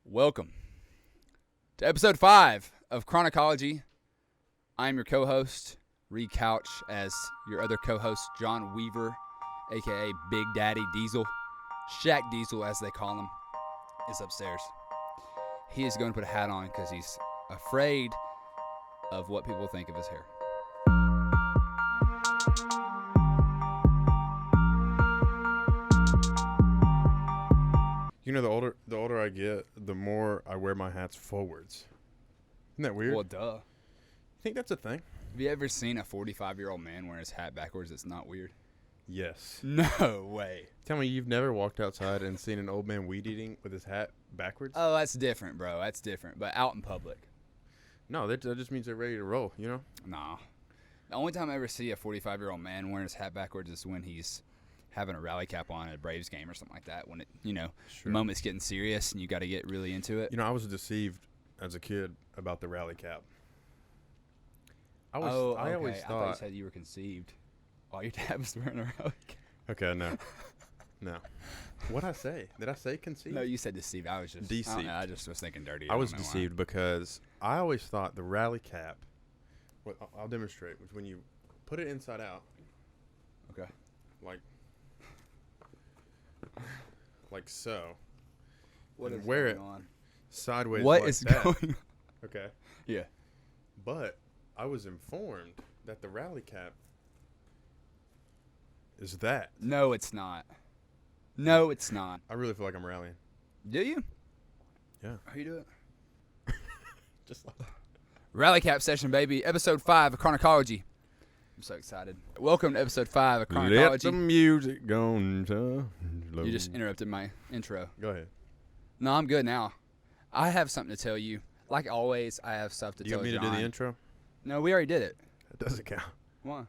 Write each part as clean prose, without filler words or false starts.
Welcome to episode 5 of Chronicology. I'm your co-host, Reed Couch, as your other co-host, John Weaver, a.k.a. Big Daddy Diesel. Shaq Diesel, as they call him, is upstairs. He is going to put a hat on because he's afraid of what people think of his hair. You know, the older I get, the more I wear my hats forwards. Isn't that weird? Well, duh. You think that's a thing? Have you ever seen a 45-year-old man wear his hat backwards? It's not weird. Yes. No way. Tell me you've never walked outside and seen an old man weed eating with his hat backwards? Oh, that's different, bro. That's different. But out in public. No, that just means they're ready to roll, you know? Nah. The only time I ever see a 45-year-old man wearing his hat backwards is when he's having a rally cap on at a Braves game or something like that. When the moment's getting serious and you got to get really into it. You know, I was deceived as a kid about the rally cap. I always I thought thought you said you were conceived while your dad was wearing a rally cap. Okay, no. What'd I say? Did I say conceived? No, you said deceived. I was just deceived. I just was thinking dirty. I was deceived because I always thought the rally cap. Well, I'll demonstrate. Which when you put it inside out. Okay. Like so. What and is wear going it on? sideways. What like is that. going on? Okay. Yeah. But I was informed that the rally cap is that. No, it's not. No, it's not. I really feel like I'm rallying. Do you? Yeah. How you do it? Just like Rally cap session, baby. Episode 5 of Chronicology. I'm so excited. Welcome to episode 5 of Chronicology. let the music go. You just interrupted my intro. Go ahead. No, I'm good now. I have something to tell you. Like always, I have stuff to Do tell you want me John. to do the intro? No, we already did it. It doesn't count. Why?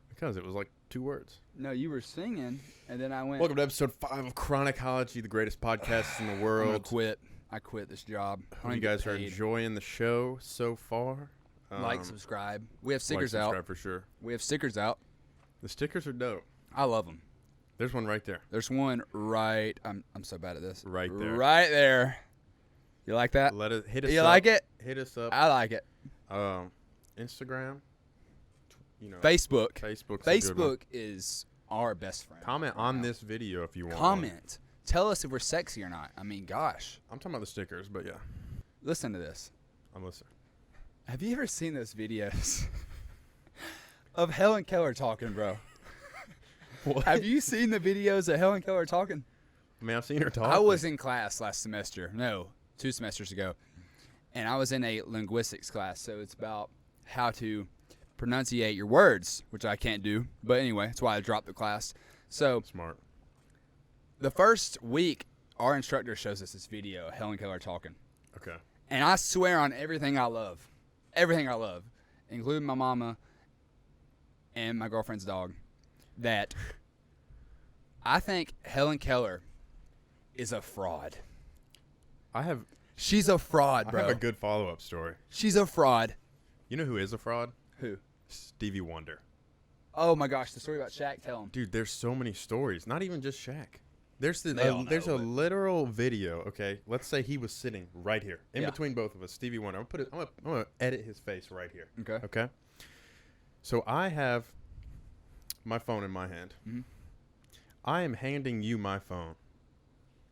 Because it was like 2 words. No, you were singing, and then I went. Welcome to episode 5 of Chronicology, the greatest podcast in the I'm world. gonna quit. I quit this job. I don't You get guys are paid. enjoying the show so far. Like, subscribe. We have stickers like, out. subscribe for sure. We have stickers out. The stickers are dope. I love them. There's one right there. There's one right. I'm so bad at this. Right there. Right there. You like that? Let it hit us. You up. like it? Hit us up. I like it. Instagram. You know. Facebook. Facebook is our best friend. Comment right on now. this video if you want. Comment. Tell us if we're sexy or not. I mean, gosh. I'm talking about the stickers, but yeah, Listen to this. I'm listening. Have you ever seen those videos of Helen Keller talking, bro? What? Have you seen the videos of Helen Keller talking? I mean, I've seen her talk. I was in class last semester. No, 2 semesters ago. And I was in a linguistics class, so it's about how to pronunciate your words, which I can't do. But anyway, that's why I dropped the class. So smart. the first week, our instructor shows us this video of Helen Keller talking. Okay. And I swear on everything I love, including my mama and my girlfriend's dog, that I think Helen Keller is a fraud. She's a fraud, bro. I have a good follow-up story. She's a fraud. You know who is a fraud? Who? Stevie Wonder. Oh my gosh, the story about Shaq. Tell him. Dude, there's so many stories. Not even just Shaq. There's a literal video. Okay, let's say he was sitting right here in between both of us. Stevie Wonder. I'm gonna edit his face right here. Okay. Okay. So I have my phone in my hand. Mm-hmm. I am handing you my phone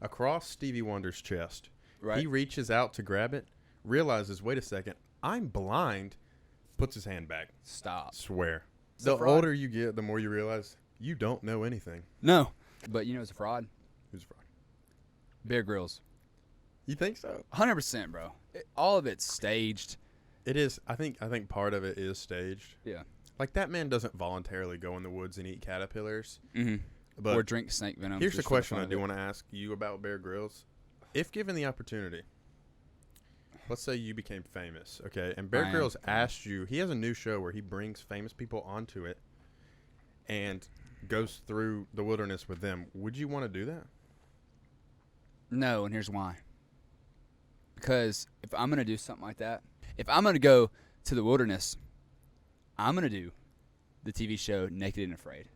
across Stevie Wonder's chest. Right. He reaches out to grab it, realizes, wait a second, I'm blind, puts his hand back. Stop. Swear. It's The a fraud. older you get, the more you realize you don't know anything. No. But you know it's a fraud? Who's a fraud? Bear Grylls. You think so? 100%, bro. All of it's staged. It is. I think part of it is staged. Yeah. Like, that man doesn't voluntarily go in the woods and eat caterpillars. Mm-hmm. But Or drink snake venom. here's the just for question fun I of do it. want to ask you about Bear Grylls. If given the opportunity, let's say you became famous, okay, and Bear I am Grylls famous. asked you, he has a new show where he brings famous people onto it and goes through the wilderness with them. Would you want to do that? No, and here's why. Because if I'm going to do something like that, if I'm going to go to the wilderness, I'm going to do the TV show Naked and Afraid.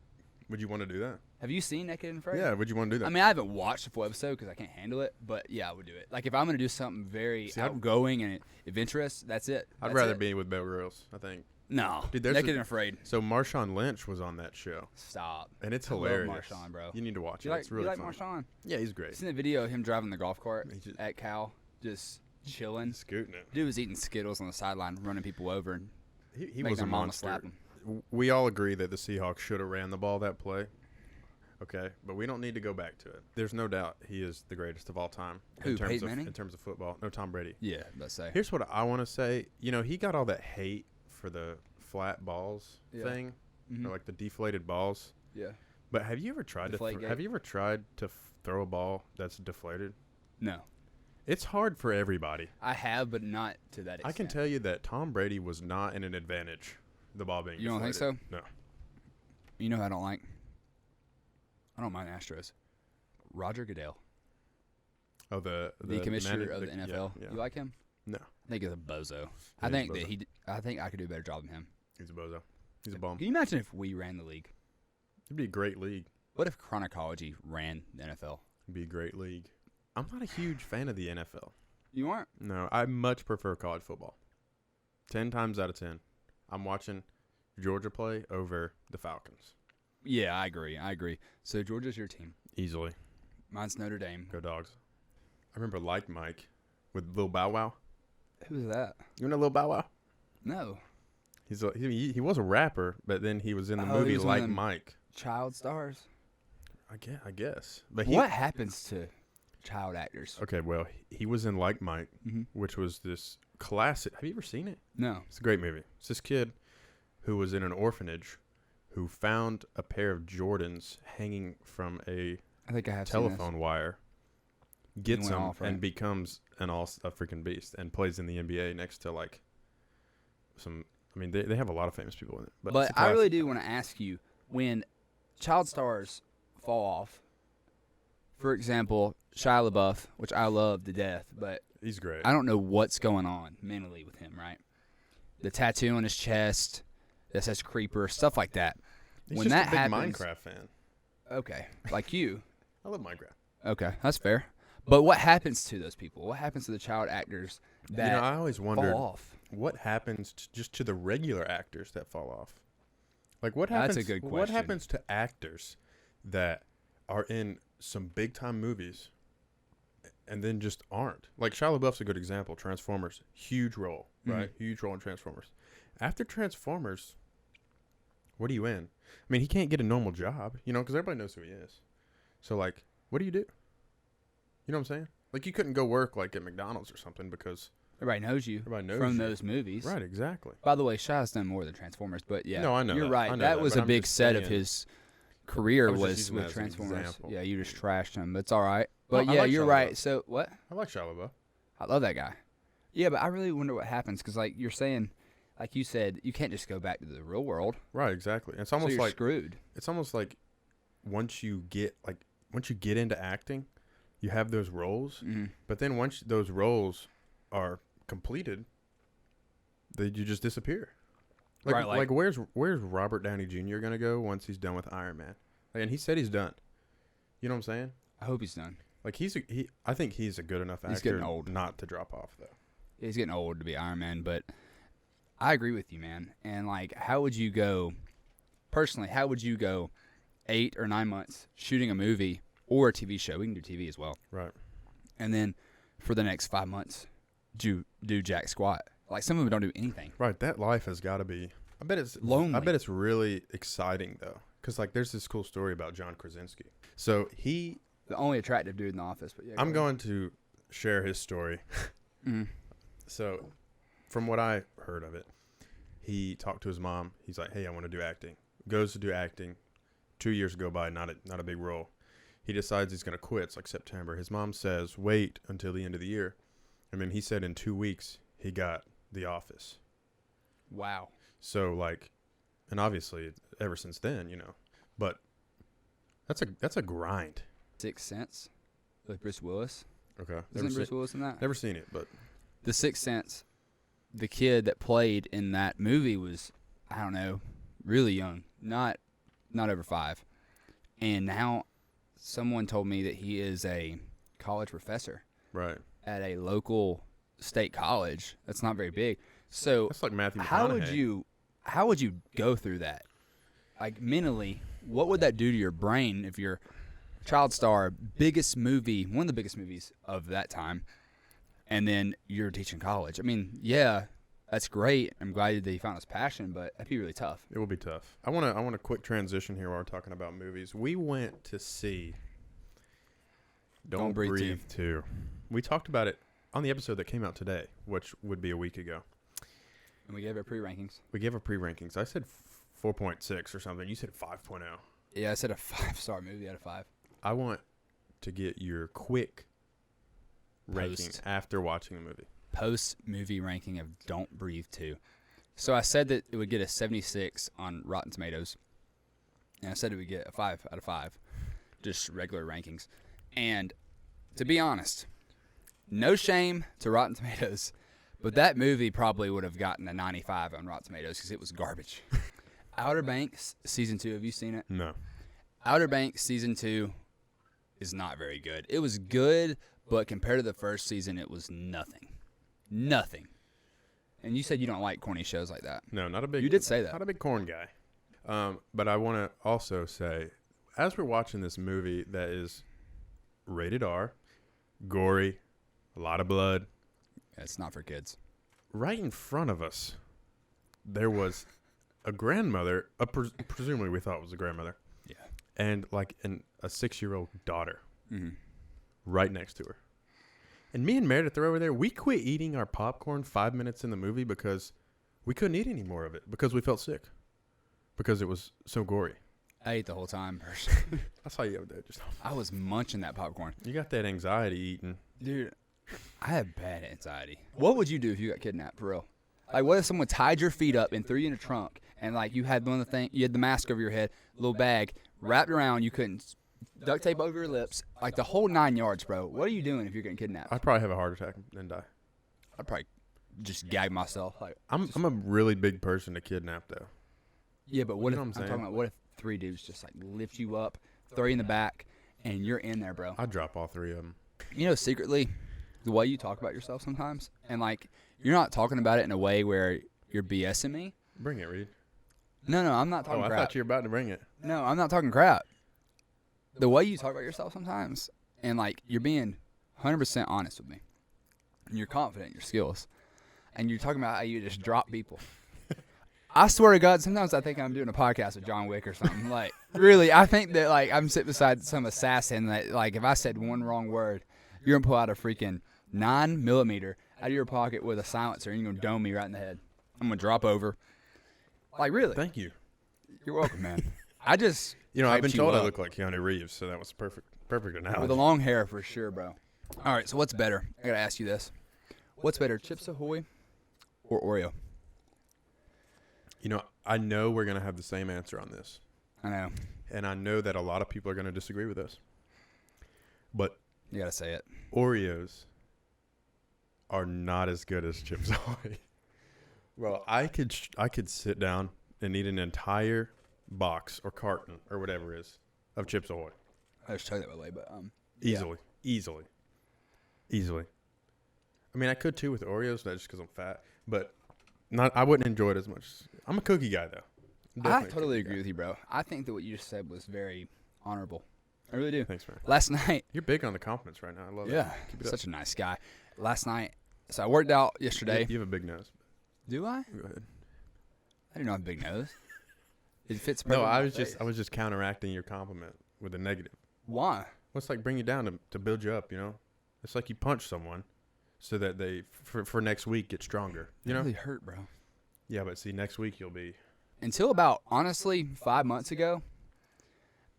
Would you want to do that? Have you seen Naked and Afraid? Yeah, would you want to do that? I mean, I haven't watched the full episode because I can't handle it, but yeah, I would do it. Like, if I'm going to do something very outgoing and adventurous, that's it. I'd rather be with Bear Grylls, I think. No. Dude, Naked and Afraid. So Marshawn Lynch was on that show. Stop. And it's hilarious. I love Marshawn, bro. You need to watch it. It's really fun. You like Marshawn? Yeah, he's great. You seen the video of him driving the golf cart at Cal, just chilling? Scooting it. Dude was eating Skittles on the sideline, running people over, and he was a monster. Slap him. We all agree that the Seahawks should have ran the ball that play. Okay, but we don't need to go back to it. There's no doubt he is the greatest of all time. Peyton Manning? In terms of football. No, Tom Brady. Yeah, let's say. Here's what I want to say. You know, he got all that hate for the flat balls thing, or like the deflated balls. Yeah. But have you ever tried to throw a ball that's deflated? No. It's hard for everybody. I have, but not to that extent. I can tell you that Tom Brady was not in an advantage, the ball being deflated. You don't think so? No. You know who I don't like? I don't mind Astros. Roger Goodell. Oh, the commissioner of the NFL. Yeah. You like him? No. I think he's a bozo. I think I could do a better job than him. He's a bozo. He's a bum. Can you imagine if we ran the league? It'd be a great league. What if Chronicology ran the NFL? It'd be a great league. I'm not a huge fan of the NFL. You aren't? No, I much prefer college football. 10 times out of 10, I'm watching Georgia play over the Falcons. Yeah, I agree. So Georgia's your team. Easily. Mine's Notre Dame. Go Dogs. I remember Like Mike with Lil Bow Wow. Who's that? You know Lil Bow Wow? No. He was a rapper, but then he was in the movie Like Mike. Child stars? I guess. But what happens to child actors? Okay, well, he was in Like Mike, which was this classic. Have you ever seen it? No. It's a great movie. It's this kid who was in an orphanage who found a pair of Jordans hanging from a telephone wire, gets them, and becomes a freaking beast and plays in the NBA next to like some. I mean, they have a lot of famous people in it. But I really do want to ask you, when child stars fall off, for example, Shia LaBeouf, which I love to death, but he's great. I don't know what's going on mentally with him, right? The tattoo on his chest that says Creeper, stuff like that. He's when just that a big happens, Minecraft fan. Okay, like you. I love Minecraft. Okay, that's fair. But what happens to those people? What happens to the child actors that I always wondered fall off? What happens just to the regular actors that fall off? Like what happens? That's a good question. What happens to actors that are in some big time movies and then just aren't? Like Shia LaBeouf's a good example. Transformers, huge role, right? Huge role in Transformers. After Transformers, what are you in? I mean, he can't get a normal job, because everybody knows who he is. So, like, what do you do? You know what I'm saying? Like, you couldn't go work, like, at McDonald's or something because everybody knows you from those movies. Right, exactly. By the way, Shia's done more than Transformers, but yeah. No, I know you're that. right. That was a big set of his career was with Transformers. Yeah, you just trashed him, but it's all right. But yeah, you're right. So, what? I like Shia LaBeouf. I love that guy. Yeah, but I really wonder what happens because, like you're saying, like you said, you can't just go back to the real world. Right, exactly. It's almost like screwed. It's almost like once you get into acting, you have those roles, but then once those roles are completed, you just disappear. Like where's Robert Downey Jr. gonna go once he's done with Iron Man? And he said he's done. You know what I'm saying? I hope he's done. Like I think he's a good enough actor. He's getting old not to drop off though. He's getting old to be Iron Man, but I agree with you, man. And like, how would you go 8 or 9 months shooting a movie or a TV show? We can do TV as well, right? And then for the next 5 months, do jack squat. Like some of them don't do anything. Right. That life has got to be. I bet it's lonely. I bet it's really exciting though, because like there's this cool story about John Krasinski. So the only attractive dude in the office. But yeah, I'm going to share his story. So, from what I heard of it, he talked to his mom. He's like, "Hey, I want to do acting." Goes to do acting. 2 years go by, not a big role. He decides he's going to quit. It's like September. His mom says, "Wait until the end of the year." And then he said in 2 weeks he got The Office. Wow. So like, and obviously ever since then, but that's a grind. 6th Sense with Bruce Willis. Okay. Isn't Bruce Willis in that? Never seen it, but The 6th Sense, the kid that played in that movie was, I don't know, really young, not over 5. And now someone told me that he is a college professor Right. at a local state college that's not very big. So That's like Matthew McConaughey. how would you go through that? Like mentally, what would that do to your brain if you're child star, biggest movie, one of the biggest movies of that time, and then you're teaching college? I mean, yeah, that's great. I'm glad that he found his passion, but that'd be really tough. It will be tough. I want a quick transition here while we're talking about movies. We went to see Don't Breathe 2. We talked about it on the episode that came out today, which would be a week ago. And we gave our pre-rankings. I said 4.6 or something. You said 5.0. Yeah, I said a 5-star movie out of 5. I want to get your quick ranking after watching the movie. Post-movie ranking of Don't Breathe 2. So I said that it would get a 76 on Rotten Tomatoes. And I said it would get a 5 out of 5. Just regular rankings. And to be honest, no shame to Rotten Tomatoes, but that movie probably would have gotten a 95 on Rotten Tomatoes because it was garbage. Outer Banks Season 2, have you seen it? No. Outer Banks Season 2 is not very good. It was good, but compared to the first season, it was nothing. Nothing. And you said you don't like corny shows like that. No, not a big. You did say that. Not a big corn guy. But I want to also say, as we're watching this movie that is rated R, gory, a lot of blood. It's not for kids. Right in front of us, there was a grandmother, presumably we thought it was a grandmother. Yeah. And like a 6-year-old daughter Mm-hmm. right next to her. And me and Meredith are over there. We quit eating our popcorn 5 minutes in the movie because we couldn't eat any more of it because we felt sick because it was so gory. I ate the whole time. I saw you over there. I was munching that popcorn. You got that anxiety eating. Dude, I have bad anxiety. What would you do if you got kidnapped, for real? Like, what if someone tied your feet up and threw you in a trunk and, like, you had you had the mask over your head, little bag, wrapped around, you couldn't duct tape over your lips, like the whole 9 yards, bro. What are you doing if you're getting kidnapped? I'd probably have a heart attack and die. I'd probably just gag myself. Like, I'm a really big person to kidnap, though. yeah, but what You know if what I'm I'm talking saying? about? What if 3 dudes just like lift you up, throw you in the back, and you're in there, bro? I'd drop all 3 of them. You know, secretly, the way you talk about yourself sometimes, and like you're not talking about it in a way where you're BSing me. Bring it, Reed. No, I'm not talking I crap. thought you were about to bring it. No, I'm not talking crap. The way you talk about yourself sometimes, and like you're being 100% honest with me, and you're confident in your skills, and you're talking about how you just drop people. I swear to God, sometimes I think I'm doing a podcast with John Wick or something. Like, really, I think that like I'm sitting beside some assassin that like if I said one wrong word, you're gonna pull out a freaking 9mm out of your pocket with a silencer, and you're gonna dome me right in the head. I'm gonna drop over. Like, really? Thank you. You're welcome, man. I just I've been hyped you told I up. look like Keanu Reeves, so that was perfect analogy. With the long hair, for sure, bro. All right, so what's better? I got to ask you this. What's better, Chips Ahoy or Oreo? I know we're going to have the same answer on this. I know. And I know that a lot of people are going to disagree with us. But You got to say it. Oreos are not as good as Chips Ahoy. Well, I could sit down and eat an entire box or carton or whatever it is of Chips Ahoy. I just told that by the way, but Easily. I mean, I could too with Oreos, not just because I'm fat, but I wouldn't enjoy it as much. I'm a cookie guy though. I totally agree with you, bro. I think that what you just said was very honorable. I really do. Thanks, man. Last night, You're big on the compliments right now. I love it. yeah, Keep it up. such a nice guy. Last night, so I worked out yesterday. You have a big nose. Do I? Go ahead. I didn't have a big nose. It fits No, perfectly. I was just counteracting your compliment with a negative. Why? Well, it's like bring you down to build you up, It's like you punch someone so that they, for next week, get stronger, It really hurt, bro. Yeah, but see, next week you'll be... Until about, honestly, 5 months ago,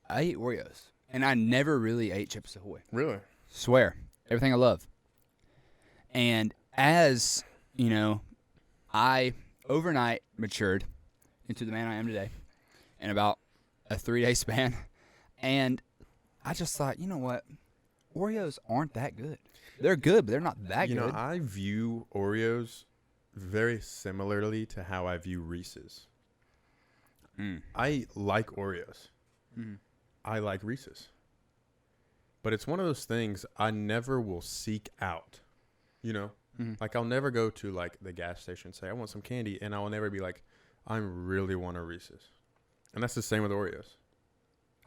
I ate Oreos. And I never really ate Chips Ahoy. Really? Swear. Everything I love. And as, I overnight matured into the man I am today in about a 3-day span. And I just thought, you know what? Oreos aren't that good. They're good, but they're not that good. I view Oreos very similarly to how I view Reese's. I like Oreos. Mhm. I like Reese's. But it's one of those things I never will seek out, you know? Mm-hmm. Like, I'll never go to, like, the gas station and say, I want some candy, and I will never be like, I really want a Reese's. And that's the same with Oreos.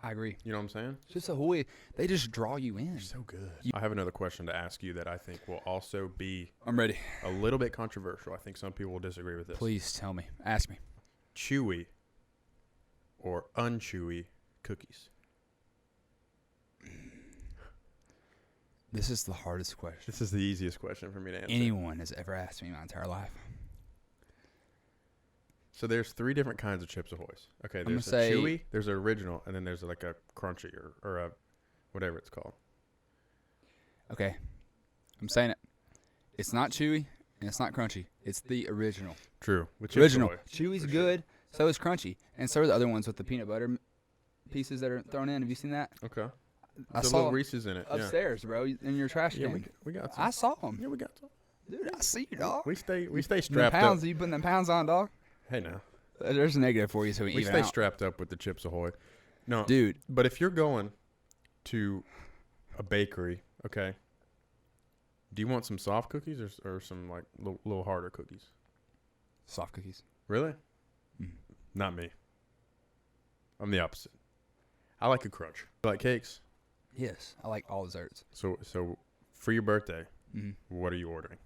I agree. You know what I'm saying? It's just a whole way. They just draw you in. They're so good. I have another question to ask you that I think will also be I'm ready. a little bit controversial. I think some people will disagree with this. Please tell me. Ask me. Chewy or unchewy cookies? This is the hardest question This is the easiest question for me to answer. anyone has ever asked me in my entire life. So there's 3 different kinds of Chips Ahoy's. Okay, gonna there's a say- chewy, there's an original, and then there's like a crunchy or a whatever it's called. Okay. I'm saying it. It's not chewy and it's not crunchy. It's the original. True. With Chips Original. Ahoy, Chewy's for good. So is crunchy. And so are the other ones with the peanut butter pieces that are thrown in. Have you seen that? Okay. I There's a saw little Reese's in it. upstairs, bro, in your trash Yeah, can. we got some. I saw them. Yeah, we got some. Dude, I see you, dog. We stay Them strapped pounds, up. you putting them pounds on, dog? Hey, now. There's a negative for you, so we We even stay out. strapped up with the Chips Ahoy. No, Dude, but if you're going to a bakery, okay, do you want some soft cookies or some like little harder cookies? soft cookies. Really? Mhm. Not me. I'm the opposite. I like a crunch. You like cakes? Yes, I like all desserts. So for your birthday, Mm-hmm. what are you ordering?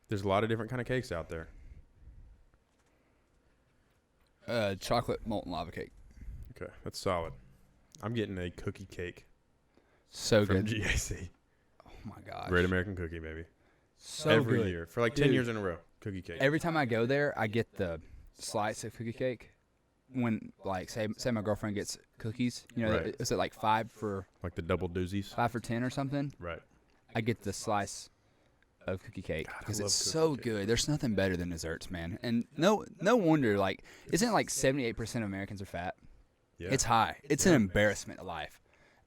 There's a lot of different kind of cakes out there. Chocolate molten lava cake. Okay, that's solid. I'm getting a cookie cake So from good. GAC. Oh my gosh. Great American Cookie, baby. So Every good. year. For like 10 Dude. years in a row. Cookie cake. Every time I go there, I get the slice of cookie cake. When like say my girlfriend gets cookies, you know, Right. is it like 5 for Like the double doozies. 5 for 10 or something? Right. I get the slice of cookie cake God, I because love it's cookie so cake. good. There's nothing better than desserts, man. And no wonder, like, isn't it like 78% of Americans are fat? Yeah. It's high. It's an embarrassment of life,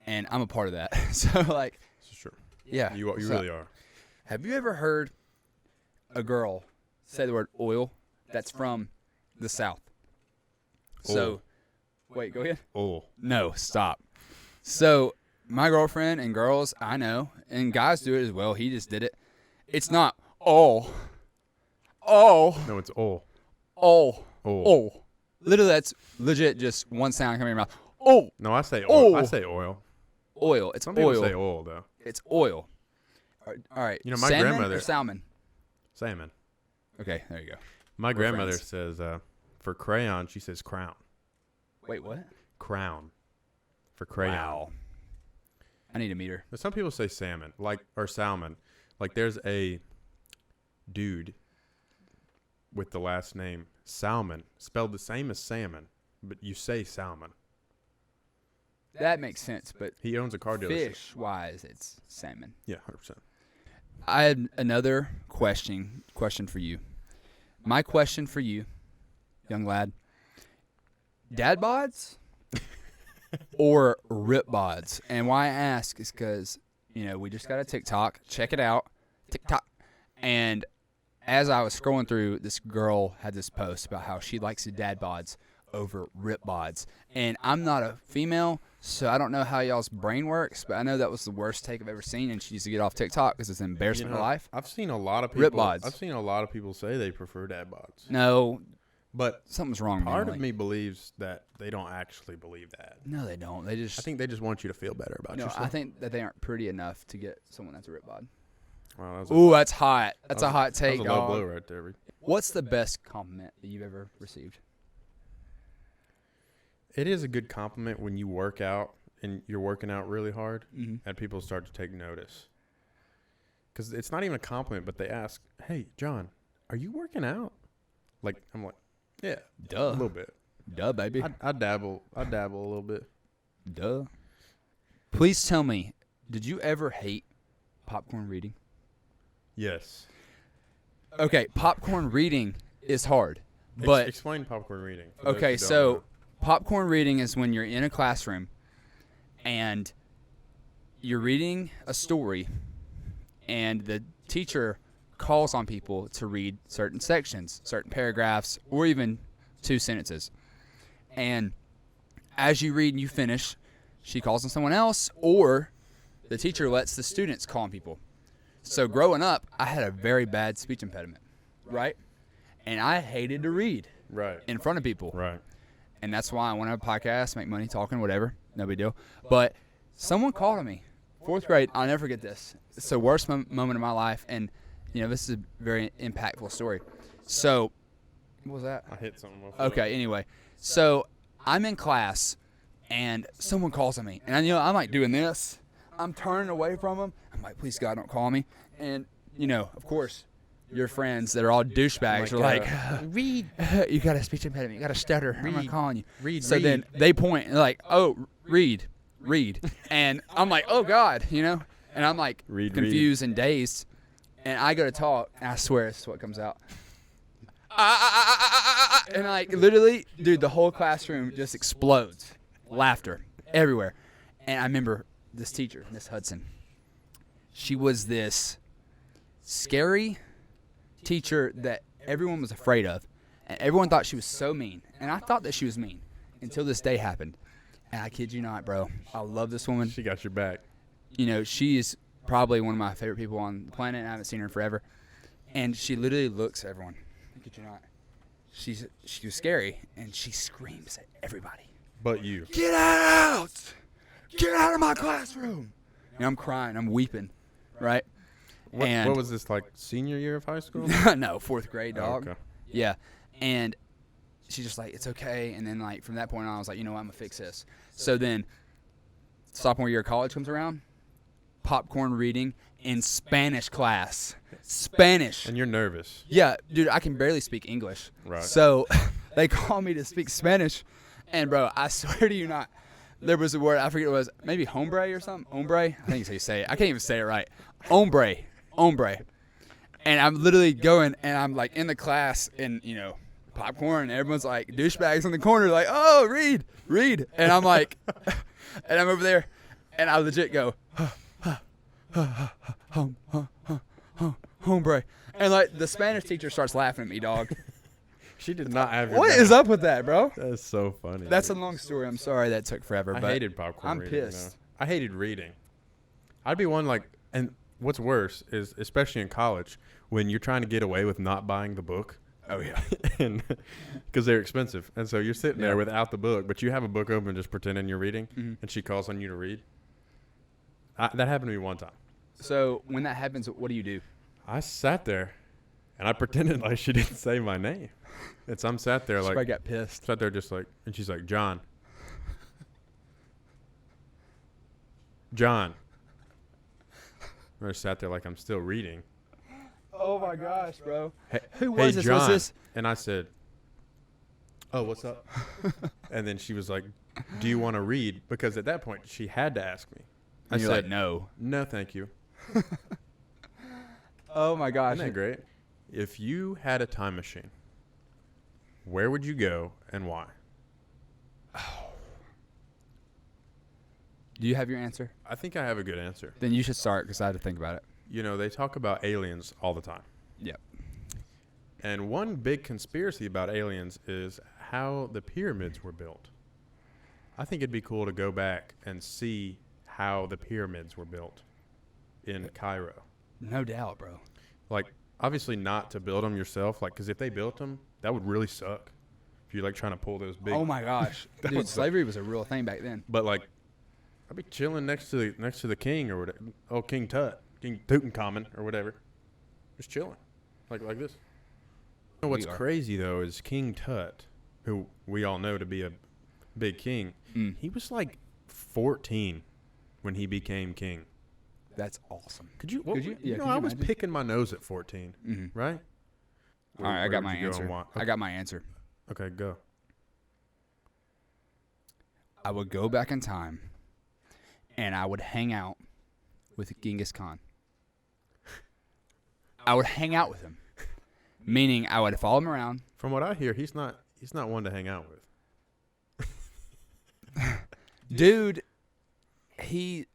and I'm a part of that. So like, This is true. yeah, You so, really are. Have you ever heard a girl say the word oil that's from the South? So, wait, go ahead. Oh. No, stop. So, my girlfriend and girls, I know, and guys do it as well. He just did it. It's not oh. No, it's oh. Oh. Oh. Literally, that's legit just one sound coming in your mouth. Oh. No, I say oil. Oh. I say oil. Oil. It's Some people oil. say oil, though. It's oil. All right. You know, my Salmon grandmother- or salmon? Salmon. Okay, there you go. My We're grandmother friends. says, for crayon, she says crown. Wait, what? Crown. For crayon. Wow. I need to meet her. But some people say salmon, or salmon. Like there's a dude with the last name Salmon, spelled the same as salmon, but you say salmon. That makes sense, but He owns a car dealership. fish-wise, it's salmon. Yeah, 100%. I had another question for you. My question for you, young lad, dad bods or rip bods? And why I ask is because, you know, we just got a TikTok. Check it out. TikTok. And as I was scrolling through, this girl had this post about how she likes the dad bods over rip bods. And I'm not a female, so I don't know how y'all's brain works, but I know that was the worst take I've ever seen, and she needs to get off TikTok because it's an embarrassment of life. I've seen a lot of people. Rip bods. I've seen a lot of people say they prefer dad bods, No, but something's wrong. part mentally. of me believes that they don't actually believe that. No, they don't. They just. I think they just want you to feel better about no, yourself. I think that they aren't pretty enough to get someone that's a rip bod. Wow, that was a- Ooh, that's hot. That's that a was hot that take, was a low dog. blow right there. Reed. What's the best compliment that you've ever received? It is a good compliment when you work out and you're working out really hard Mm-hmm. and people start to take notice. Because it's not even a compliment, but they ask, "Hey, John, are you working out?" Like I'm like, "Yeah, Duh. a little bit." Duh, baby. I dabble a little bit. Duh. Please tell me, did you ever hate popcorn reading? Yes. Okay, popcorn reading is hard, but Explain popcorn reading. for those okay, who don't so know. popcorn reading is when you're in a classroom and you're reading a story and the teacher calls on people to read certain sections, certain paragraphs, or even 2 sentences. And as you read and you finish, she calls on someone else, or the teacher lets the students call on people. So growing up, I had a very bad speech impediment, right? And I hated to read in front of people. Right. And that's why I want to have a podcast, make money talking, whatever. No big deal. But someone called on me. 4th grade, I'll never forget this. It's the worst moment of my life. And, this is a very impactful story. So, what was that? I hit something. Okay, anyway. So, I'm in class, and someone calls on me. And, I'm like doing this. I'm turning away from them. I'm like, please, God, don't call me. And, of course, your friends that are all douchebags are like, read. You got a speech impediment. You got a stutter. I'm not calling you. Read. Then they point and they're like, oh, read. And I'm like, oh, God, And I'm like confused and dazed. And I go to talk, and I swear this is what comes out. And like literally, dude, the whole classroom just explodes. Laughter everywhere. And I remember this teacher, Miss Hudson. She was this scary teacher that everyone was afraid of. And everyone thought she was so mean. And I thought that she was mean until this day happened. And I kid you not, bro. I love this woman. She got your back. She is probably one of my favorite people on the planet. And I haven't seen her in forever. And she literally looks at everyone. I kid you not. She was scary. And she screams at everybody. But you. Get out! Get out of my classroom! And I'm crying. I'm weeping. Right? What was this, like senior year of high school? No, 4th grade, dog. Oh, okay. Yeah. And she's just like, it's okay. And then, like, from that point on, I was like, I'm going to fix this. So then, sophomore year of college comes around, popcorn reading in Spanish class. Spanish. And you're nervous. Yeah, dude, I can barely speak English. Right. So they call me to speak Spanish. And, bro, I swear to you not, there was a word, I forget what it was, maybe hombre or something? Hombre? I think it's how you say it. I can't even say it right. Hombre. And I'm literally going, and I'm like in the class, and popcorn, and everyone's like douchebags in the corner, like, oh, read. And I'm like, and I'm over there, and I legit go, hombre. And like the Spanish teacher starts laughing at me, dog. She did not have your What back. is up with that, bro? That's so funny. That's a long story. I'm sorry that took forever. I but hated popcorn I'm reading. pissed. I hated reading. I'd be one like, and what's worse is, especially in college, when you're trying to get away with not buying the book. Oh, yeah. And because they're expensive. And so you're sitting there without the book, but you have a book open just pretending you're reading, and she calls on you to read. That happened to me one time. So when that happens, what do you do? I sat there, and I pretended like she didn't say my name. And so I'm sat there like. I got pissed. Sat there just like, and she's like, John. And I sat there like I'm still reading. Oh, my gosh, bro. Hey, Who was this? John. Was this? And I said, oh, what's up? And then she was like, do you want to read? Because at that point, she had to ask me. I You're said, like, no. No, thank you. Oh, my gosh. Isn't that great? If you had a time machine, where would you go and why? Do you have your answer? I think I have a good answer. Then you should start because I had to think about it. They talk about aliens all the time. Yep. And one big conspiracy about aliens is how the pyramids were built. I think it'd be cool to go back and see how the pyramids were built in Cairo. No doubt, bro. Like, obviously not to build them yourself, like, because if they built them, that would really suck. If you're, like, trying to pull those big... Oh, my gosh. Dude, slavery was a real thing back then. But, like, I'd be chilling next to the king or whatever. Oh, King Tut. King Tutankhamun or whatever. Just chilling. Like this. What's crazy, though, is King Tut, who we all know to be a big king, he was, like, 14 when he became king. That's awesome. Could you? Yeah, I was picking my nose at 14, right? All right, I got my answer. I got my answer. Okay, go. I would go back in time, and I would hang out with Genghis Khan. I would hang out with him, meaning I would follow him around. From what I hear, he's not one to hang out with. Dude, he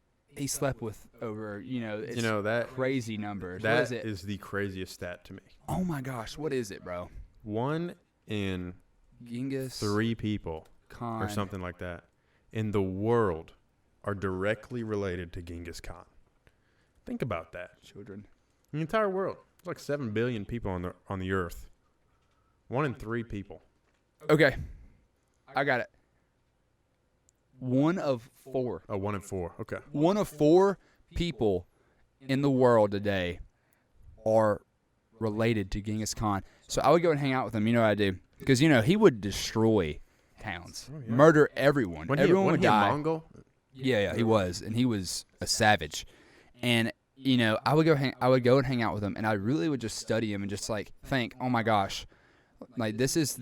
slept with over, that crazy numbers. That what is it? Is the craziest stat to me. Oh my gosh, what is it, bro? 1 in Genghis 3 people Khan or something like that in the world are directly related to Genghis Khan. Think about that. Children. The entire world. There's like 7 billion people on the earth. 1 in 3 people. Okay. I got it. 1 of 4. Oh, 1 in 4. Okay. 1 of 4 people in the world today are related to Genghis Khan. So I would go and hang out with him. You know what I do? Because, he would destroy towns, murder everyone. Everyone would die. Mongol? Yeah, he was. And he was a savage. And, I would go and hang out with him, and I really would just study him and just, think, oh, my gosh, this is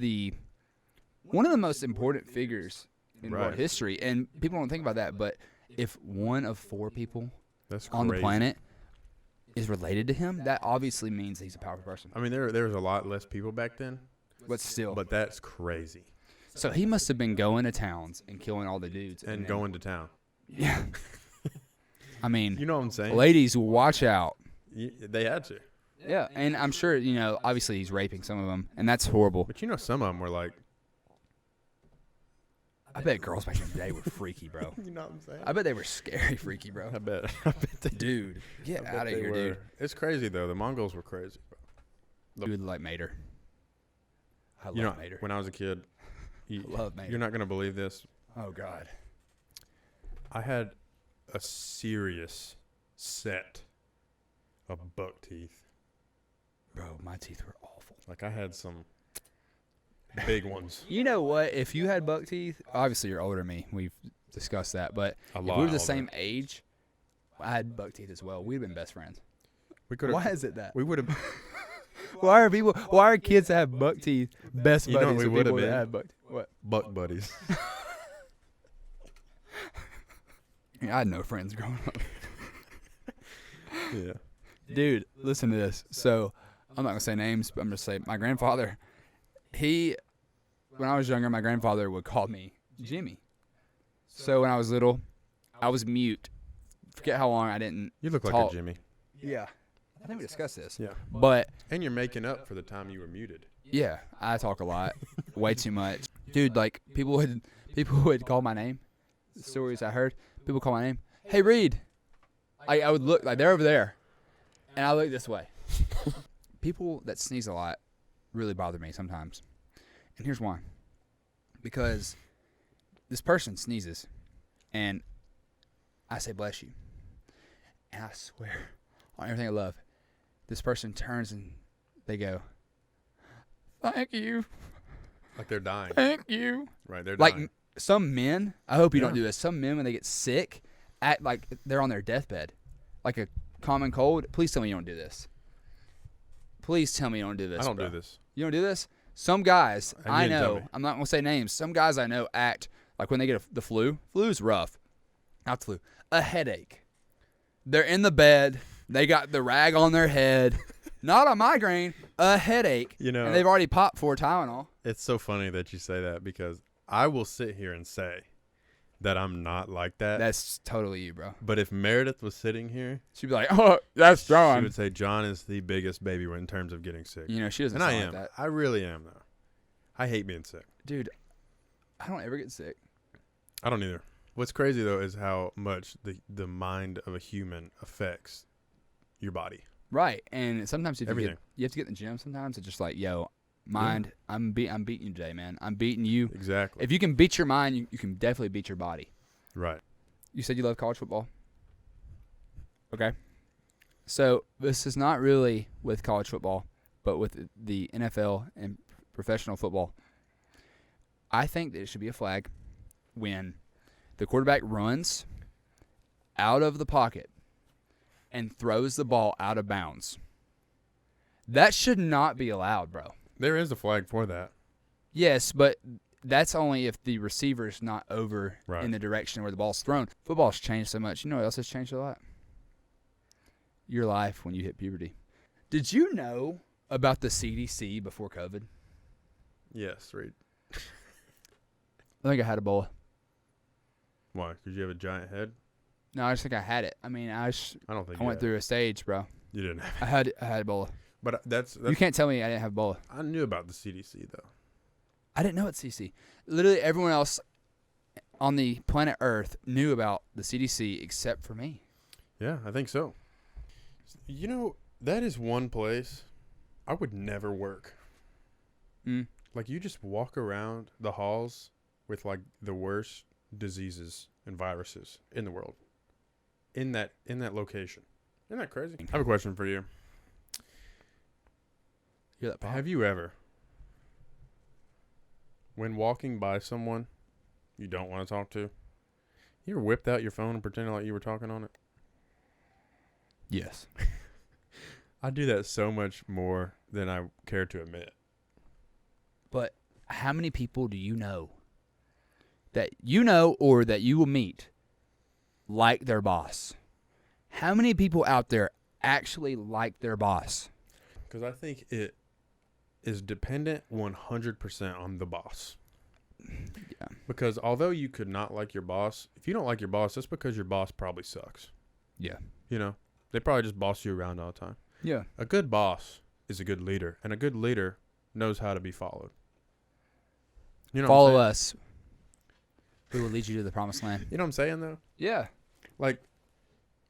one of the most important figures in world history. And people don't think about that, but if 1 of 4 people on the planet is related to him, that obviously means he's a powerful person. I mean, there was a lot less people back then. But still. But that's crazy. So he must have been going to towns and killing all the dudes. And going to town. Yeah. I mean, you know what I'm saying? Ladies, watch out. They had to. Yeah, and I'm sure, obviously he's raping some of them, and that's horrible. But some of them were like. I bet girls back in the day were freaky, bro. You know what I'm saying? I bet they were scary freaky, bro. I bet they Dude, get out of here, dude. It's crazy, though. The Mongols were crazy, bro. Dude, like Mater. I love Mater. When I was a kid, love Mater. You're not going to believe this. Oh, God. I had a serious set of buck teeth. Bro, my teeth were awful. Like, I had some big ones. You know what? If you had buck teeth, obviously you're older than me. We've discussed that. But if we were the same age, I had buck teeth as well. We'd have been best friends. Why is it that? We would have. Why are kids that have buck teeth best buddies we with people that have buck teeth? What? Buck buddies. I had no friends growing up. Yeah. Dude, listen to this. So, I'm not going to say names, but I'm going to say my grandfather, when I was younger, my grandfather would call me Jimmy. So, when I was little, I was mute. Forget how long I didn't You look talk. like a Jimmy. Yeah. I think we discussed this. Yeah. But. And you're making up for the time you were muted. Yeah, I talk a lot. Way too much. Dude, people would call my name. The stories I heard, people call my name. Hey, Reed. I would look, they're over there. And I look this way. People that sneeze a lot really bother me sometimes. And here's why. Because this person sneezes, and I say, bless you. And I swear on everything I love, this person turns and they go, thank you. Like they're dying. Thank you. Right, they're dying. Like some men, I hope you don't do this. Some men, when they get sick, act like they're on their deathbed. Like a common cold. Please tell me you don't do this. Please tell me you don't do this. I don't bro. do this. You don't do this? Some guys, I tell know, me. I'm not going to say names. Some guys I know act like when they get the flu. Flu's rough. Not the flu. A headache. They're in the bed. They got the rag on their head. Not a migraine, a headache. You know, and they've already popped 4 Tylenol. It's so funny that you say that because I will sit here and say that I'm not like that. That's totally you, bro. But if Meredith was sitting here, she'd be like, oh, that's John. She would say John is the biggest baby in terms of getting sick. You know, she doesn't and sound I am. like that. I really am, though. I hate being sick. Dude, I don't ever get sick. I don't either. What's crazy, though, is how much the mind of a human affects your body. Right. And sometimes if everything. You have to get in the gym sometimes. It's just like, yo, mind, yeah. I'm beating you today, man. I'm beating you. Exactly. If you can beat your mind, you can definitely beat your body. Right. You said you love college football? Okay. So this is not really with college football, but with the NFL and professional football. I think that it should be a flag when the quarterback runs out of the pocket and throws the ball out of bounds. That should not be allowed, bro. There is a flag for that. Yes, but that's only if the receiver's not over in the direction where the ball's thrown. Football's changed so much. You know what else has changed a lot? Your life when you hit puberty. Did you know about the CDC before COVID? Yes, Reed. I think I had Ebola. Why? Because you have a giant head? No, I just think I had it. I mean, I don't think I went through a stage, bro. You didn't have it. I had Ebola. But that's you can't tell me I didn't have Ebola. I knew about the CDC, though. I didn't know it's CDC. Literally everyone else on the planet Earth knew about the CDC except for me. Yeah, I think so. You know, that is one place I would never work. Mm. Like, you just walk around the halls with, like, the worst diseases and viruses in the world. In that location. Isn't that crazy? I have a question for you. Hear that pop? Have you ever, when walking by someone you don't want to talk to, you ever whipped out your phone and pretended like you were talking on it? Yes. I do that so much more than I care to admit. But how many people do you know that you know or that you will meet like their boss? How many people out there actually like their boss? Because I think it is dependent 100% on the boss. Yeah. Because although you could not like your boss, if you don't like your boss, that's because your boss probably sucks. Yeah. You know, they probably just boss you around all the time. Yeah. A good boss is a good leader, and a good leader knows how to be followed. You know, Follow us. We will lead you to the promised land. You know what I'm saying, though? Yeah. Like,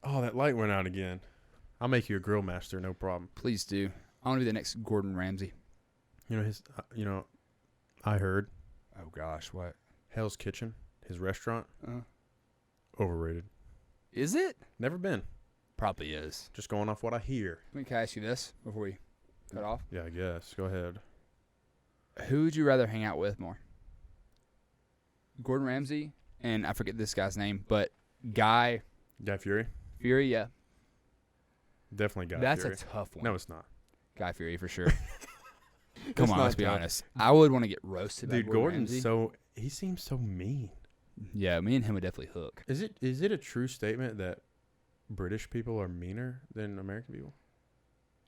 oh, that light went out again. I'll make you a grill master, no problem. Please do. I want to be the next Gordon Ramsay. You know, I heard Oh, gosh. What? Hell's Kitchen, his restaurant, Uh, overrated. is it? Never been. Probably is. Just going off what I hear. Can I ask you this before we cut off? Yeah, I guess. Go ahead. Who would you rather hang out with more? Gordon Ramsay, and I forget this guy's name, but Guy Guy Fieri? Fieri, yeah. Definitely Guy That's Fieri. a tough one. No, it's not. Guy Fieri for sure. Come It's on, not let's be tough. honest. I would want to get roasted by Dude, Gordon Gordon's Ramsay. he seems so mean. Yeah, me and him would definitely hook. Is it a true statement that British people are meaner than American people?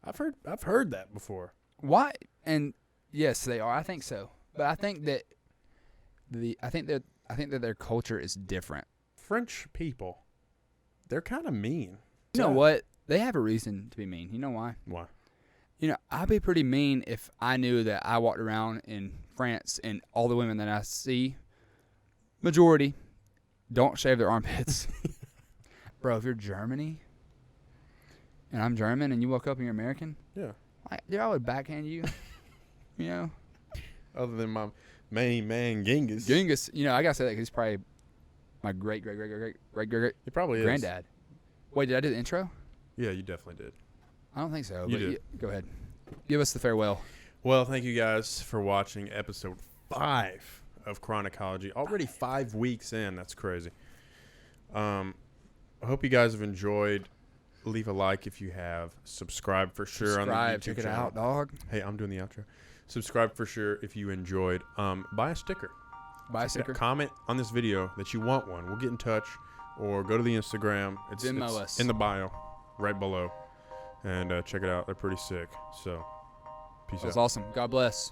I've heard that before. Why? And yes, they are. I think so. But I think that their culture is different. French people, they're kind of mean. You know what? They have a reason to be mean. You know why? Why? You know, I'd be pretty mean if I knew that I walked around in France and all the women that I see, majority, don't shave their armpits. Bro, if you're Germany and I'm German and you woke up and you're American, Yeah. I would backhand you. You know? Other than my main man Genghis. Genghis, you know, I got to say that because he's probably my great He probably is. granddad. Wait, did I do the intro? Yeah, you definitely did. I don't think so. You but did. Go ahead. Give us the farewell. Well, thank you guys for watching episode 5 of Chronicology. Already 5 weeks in. That's crazy. I hope you guys have enjoyed. Leave a like if you have. Subscribe for sure on the YouTube Check it channel. out, dog. Hey, I'm doing the outro. Subscribe for sure if you enjoyed. Buy a sticker. Buy a sticker. Comment on this video that you want one. We'll get in touch, or go to the Instagram. It's Venmo us. in the bio, right below, and check it out. They're pretty sick. So, peace That was out. awesome. God bless.